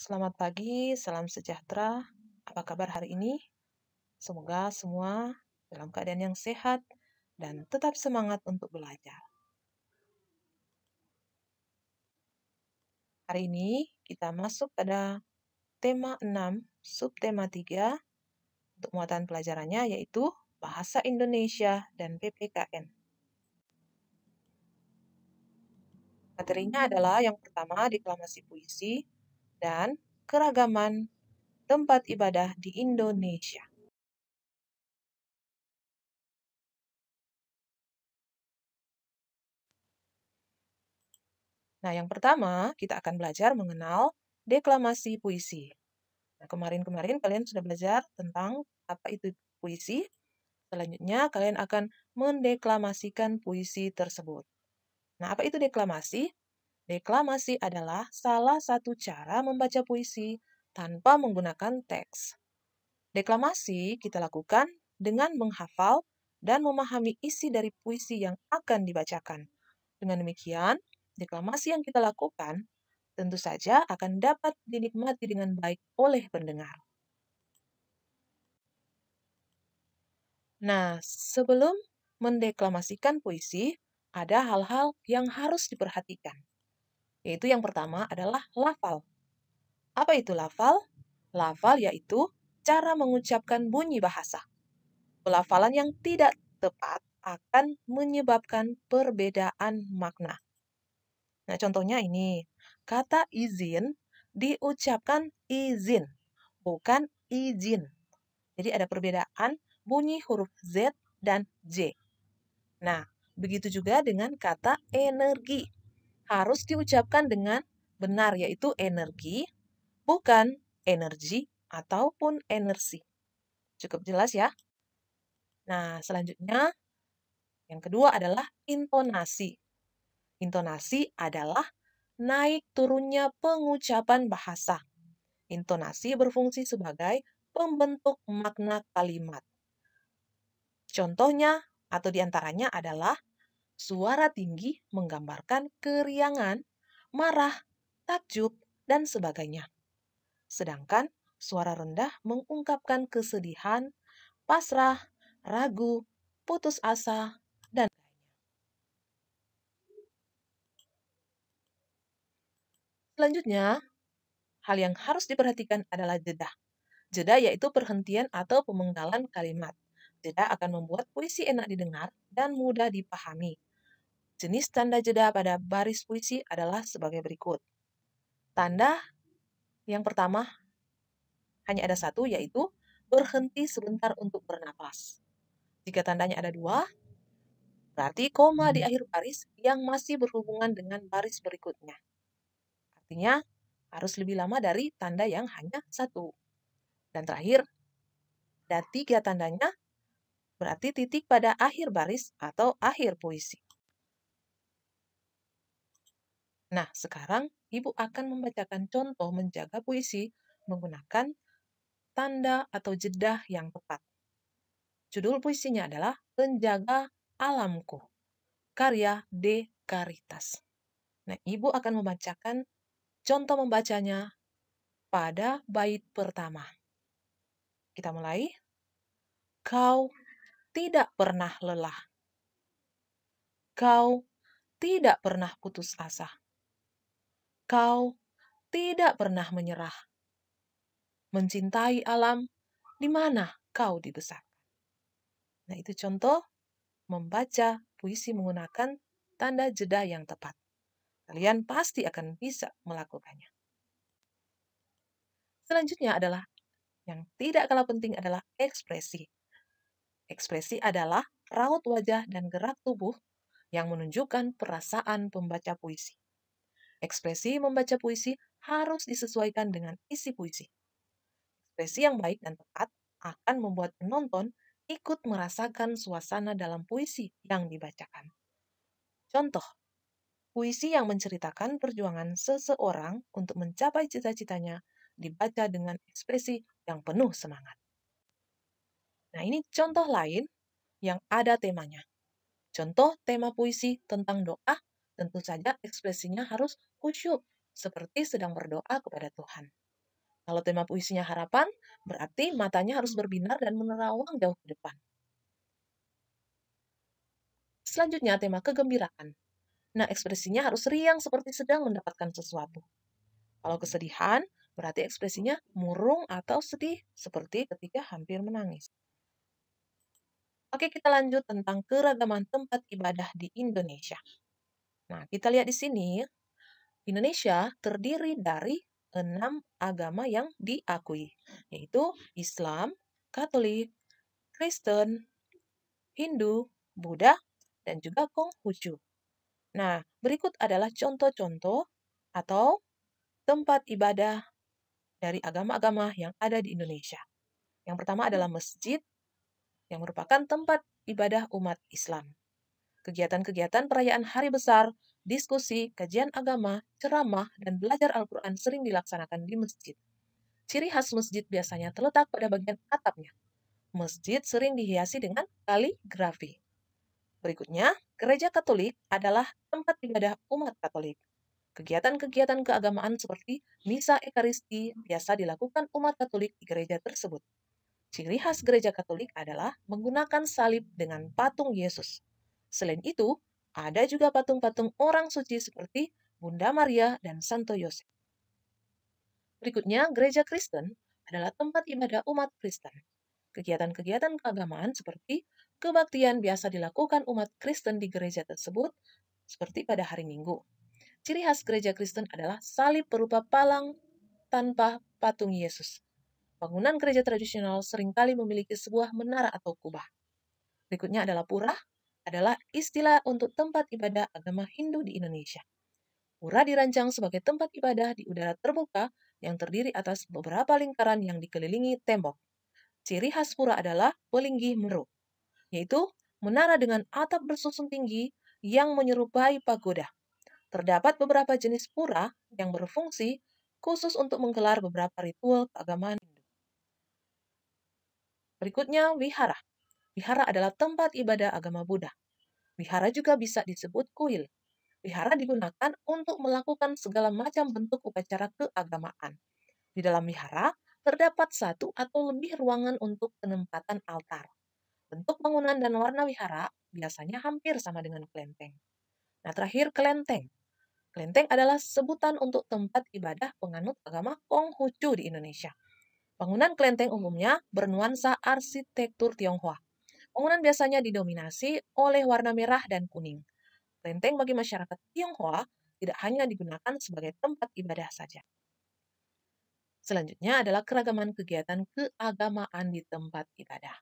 Selamat pagi, salam sejahtera. Apa kabar hari ini? Semoga semua dalam keadaan yang sehat dan tetap semangat untuk belajar. Hari ini kita masuk pada tema 6, subtema 3 untuk muatan pelajarannya yaitu Bahasa Indonesia dan PPKN. Materinya adalah yang pertama deklamasi puisi dan keragaman tempat ibadah di Indonesia. Nah, yang pertama kita akan belajar mengenal deklamasi puisi. Nah, kemarin-kemarin kalian sudah belajar tentang apa itu puisi. Selanjutnya kalian akan mendeklamasikan puisi tersebut. Nah, apa itu deklamasi? Deklamasi adalah salah satu cara membaca puisi tanpa menggunakan teks. Deklamasi kita lakukan dengan menghafal dan memahami isi dari puisi yang akan dibacakan. Dengan demikian, deklamasi yang kita lakukan tentu saja akan dapat dinikmati dengan baik oleh pendengar. Nah, sebelum mendeklamasikan puisi, ada hal-hal yang harus diperhatikan. Yaitu yang pertama adalah lafal. Apa itu lafal? Lafal yaitu cara mengucapkan bunyi bahasa. Pelafalan yang tidak tepat akan menyebabkan perbedaan makna. Nah, contohnya ini, kata izin diucapkan izin, bukan izin. Jadi ada perbedaan bunyi huruf Z dan J. Nah, begitu juga dengan kata energi. Harus diucapkan dengan benar, yaitu energi, bukan energi ataupun energi. Cukup jelas ya? Nah, selanjutnya yang kedua adalah intonasi. Intonasi adalah naik turunnya pengucapan bahasa. Intonasi berfungsi sebagai pembentuk makna kalimat. Contohnya atau diantaranya adalah suara tinggi menggambarkan keriangan, marah, takjub, dan sebagainya. Sedangkan suara rendah mengungkapkan kesedihan, pasrah, ragu, putus asa, dan selanjutnya, hal yang harus diperhatikan adalah jeda. Jeda yaitu perhentian atau pemenggalan kalimat. Jeda akan membuat puisi enak didengar dan mudah dipahami. Jenis tanda jeda pada baris puisi adalah sebagai berikut. Tanda yang pertama hanya ada satu, yaitu berhenti sebentar untuk bernapas. Jika tandanya ada dua, berarti koma di akhir baris yang masih berhubungan dengan baris berikutnya. Artinya, harus lebih lama dari tanda yang hanya satu. Dan terakhir, ada tiga tandanya, berarti titik pada akhir baris atau akhir puisi. Nah, sekarang Ibu akan membacakan contoh menjaga puisi menggunakan tanda atau jeda yang tepat. Judul puisinya adalah Penjaga Alamku, karya D. Caritas. Nah, Ibu akan membacakan contoh membacanya pada bait pertama. Kita mulai. Kau tidak pernah lelah. Kau tidak pernah putus asa. Kau tidak pernah menyerah. Mencintai alam di mana kau dibesarkan. Nah, itu contoh membaca puisi menggunakan tanda jeda yang tepat. Kalian pasti akan bisa melakukannya. Selanjutnya adalah yang tidak kalah penting adalah ekspresi. Ekspresi adalah raut wajah dan gerak tubuh yang menunjukkan perasaan pembaca puisi. Ekspresi membaca puisi harus disesuaikan dengan isi puisi. Ekspresi yang baik dan tepat akan membuat penonton ikut merasakan suasana dalam puisi yang dibacakan. Contoh, puisi yang menceritakan perjuangan seseorang untuk mencapai cita-citanya dibaca dengan ekspresi yang penuh semangat. Nah, ini contoh lain yang ada temanya. Contoh tema puisi tentang doa, tentu saja ekspresinya harus khusyuk, seperti sedang berdoa kepada Tuhan. Kalau tema puisinya harapan, berarti matanya harus berbinar dan menerawang jauh ke depan. Selanjutnya tema kegembiraan. Nah, ekspresinya harus riang seperti sedang mendapatkan sesuatu. Kalau kesedihan, berarti ekspresinya murung atau sedih seperti ketika hampir menangis. Oke, kita lanjut tentang keragaman tempat ibadah di Indonesia. Nah, kita lihat di sini, Indonesia terdiri dari 6 agama yang diakui, yaitu Islam, Katolik, Kristen, Hindu, Buddha, dan juga Konghucu. Nah, berikut adalah contoh-contoh atau tempat ibadah dari agama-agama yang ada di Indonesia. Yang pertama adalah masjid, yang merupakan tempat ibadah umat Islam. Kegiatan-kegiatan perayaan hari besar, diskusi, kajian agama, ceramah, dan belajar Al-Quran sering dilaksanakan di masjid. Ciri khas masjid biasanya terletak pada bagian atapnya. Masjid sering dihiasi dengan kaligrafi. Berikutnya, gereja Katolik adalah tempat ibadah umat Katolik. Kegiatan-kegiatan keagamaan seperti misa ekaristi biasa dilakukan umat Katolik di gereja tersebut. Ciri khas gereja Katolik adalah menggunakan salib dengan patung Yesus. Selain itu, ada juga patung-patung orang suci seperti Bunda Maria dan Santo Yosef. Berikutnya, gereja Kristen adalah tempat ibadah umat Kristen. Kegiatan-kegiatan keagamaan seperti kebaktian biasa dilakukan umat Kristen di gereja tersebut, seperti pada hari Minggu. Ciri khas gereja Kristen adalah salib berupa palang tanpa patung Yesus. Bangunan gereja tradisional seringkali memiliki sebuah menara atau kubah. Berikutnya adalah pura, adalah istilah untuk tempat ibadah agama Hindu di Indonesia. Pura dirancang sebagai tempat ibadah di udara terbuka yang terdiri atas beberapa lingkaran yang dikelilingi tembok. Ciri khas pura adalah pelinggi meru, yaitu menara dengan atap bersusun tinggi yang menyerupai pagoda. Terdapat beberapa jenis pura yang berfungsi khusus untuk menggelar beberapa ritual keagamaan Hindu. Berikutnya, wihara. Wihara adalah tempat ibadah agama Buddha. Wihara juga bisa disebut kuil. Wihara digunakan untuk melakukan segala macam bentuk upacara keagamaan. Di dalam wihara, terdapat satu atau lebih ruangan untuk penempatan altar. Bentuk bangunan dan warna wihara biasanya hampir sama dengan kelenteng. Nah, terakhir, kelenteng. Kelenteng adalah sebutan untuk tempat ibadah penganut agama Konghucu di Indonesia. Bangunan kelenteng umumnya bernuansa arsitektur Tionghoa. Bangunan biasanya didominasi oleh warna merah dan kuning. Kelenteng bagi masyarakat Tionghoa tidak hanya digunakan sebagai tempat ibadah saja. Selanjutnya adalah keragaman kegiatan keagamaan di tempat ibadah.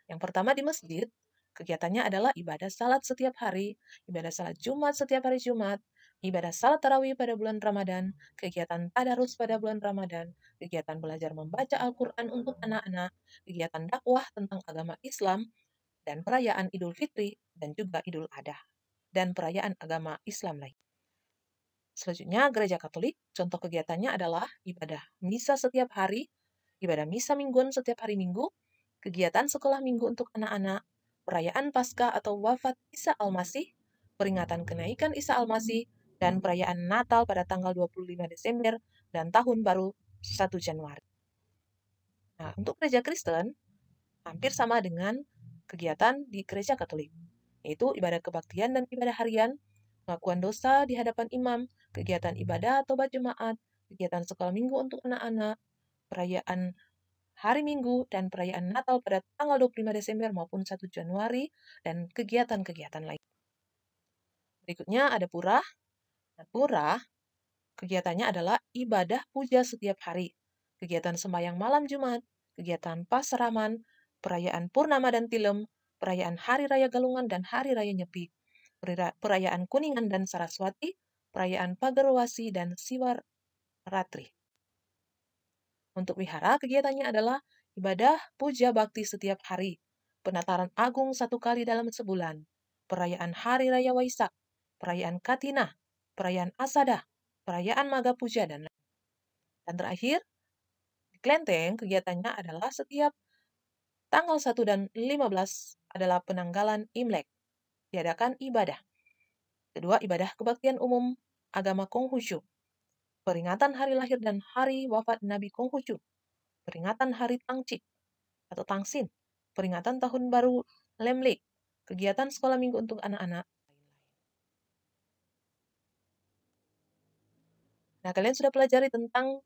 Yang pertama di masjid, kegiatannya adalah ibadah salat setiap hari, ibadah salat Jumat setiap hari Jumat, ibadah salat tarawih pada bulan Ramadan, kegiatan tadarus pada bulan Ramadan, kegiatan belajar membaca Al-Quran untuk anak-anak, kegiatan dakwah tentang agama Islam, dan perayaan Idul Fitri dan juga Idul Adha, dan perayaan agama Islam lain. Selanjutnya, gereja Katolik, contoh kegiatannya adalah ibadah misa setiap hari, ibadah misa mingguan setiap hari Minggu, kegiatan sekolah minggu untuk anak-anak, perayaan Paskah atau wafat Isa Al-Masih, peringatan kenaikan Isa Al-Masih, dan perayaan Natal pada tanggal 25 Desember dan Tahun Baru 1 Januari. Nah, untuk gereja Kristen, hampir sama dengan kegiatan di gereja Katolik, yaitu ibadah kebaktian dan ibadah harian, pengakuan dosa di hadapan imam, kegiatan ibadah atau jemaat, kegiatan sekolah minggu untuk anak-anak, perayaan hari Minggu, dan perayaan Natal pada tanggal 25 Desember maupun 1 Januari, dan kegiatan-kegiatan lain. Berikutnya ada pura. Nah, pura, kegiatannya adalah ibadah puja setiap hari, kegiatan sembahyang malam Jumat, kegiatan pasraman, perayaan Purnama dan Tilem, perayaan Hari Raya Galungan dan Hari Raya Nyepi, perayaan Kuningan dan Saraswati, perayaan Pagarwasi dan Siwaratri. Untuk wihara, kegiatannya adalah ibadah puja bakti setiap hari, penataran agung 1 kali dalam sebulan, perayaan Hari Raya Waisak, perayaan Katina, perayaan Asada, perayaan Maga Puja, dan lain. Dan terakhir, di kelenteng kegiatannya adalah setiap tanggal 1 dan 15 adalah penanggalan Imlek, diadakan ibadah. Kedua, ibadah kebaktian umum agama Konghucu. peringatan hari lahir dan hari wafat Nabi Konghucu, peringatan hari Tangcik atau Tangsin, peringatan tahun baru Lemlik, kegiatan sekolah minggu untuk anak-anak. Nah, kalian sudah pelajari tentang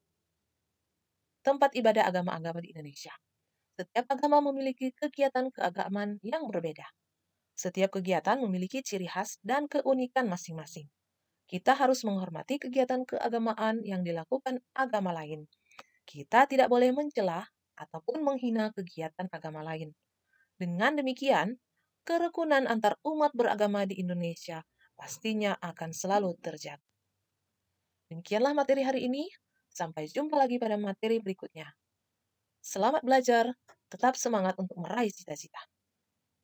tempat ibadah agama-agama di Indonesia. Setiap agama memiliki kegiatan keagamaan yang berbeda. Setiap kegiatan memiliki ciri khas dan keunikan masing-masing. Kita harus menghormati kegiatan keagamaan yang dilakukan agama lain. Kita tidak boleh mencela ataupun menghina kegiatan agama lain. Dengan demikian, kerukunan antar umat beragama di Indonesia pastinya akan selalu terjaga. Demikianlah materi hari ini. Sampai jumpa lagi pada materi berikutnya. Selamat belajar, tetap semangat untuk meraih cita-cita.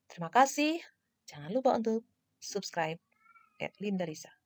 Terima kasih. Jangan lupa untuk subscribe @Linda Risa.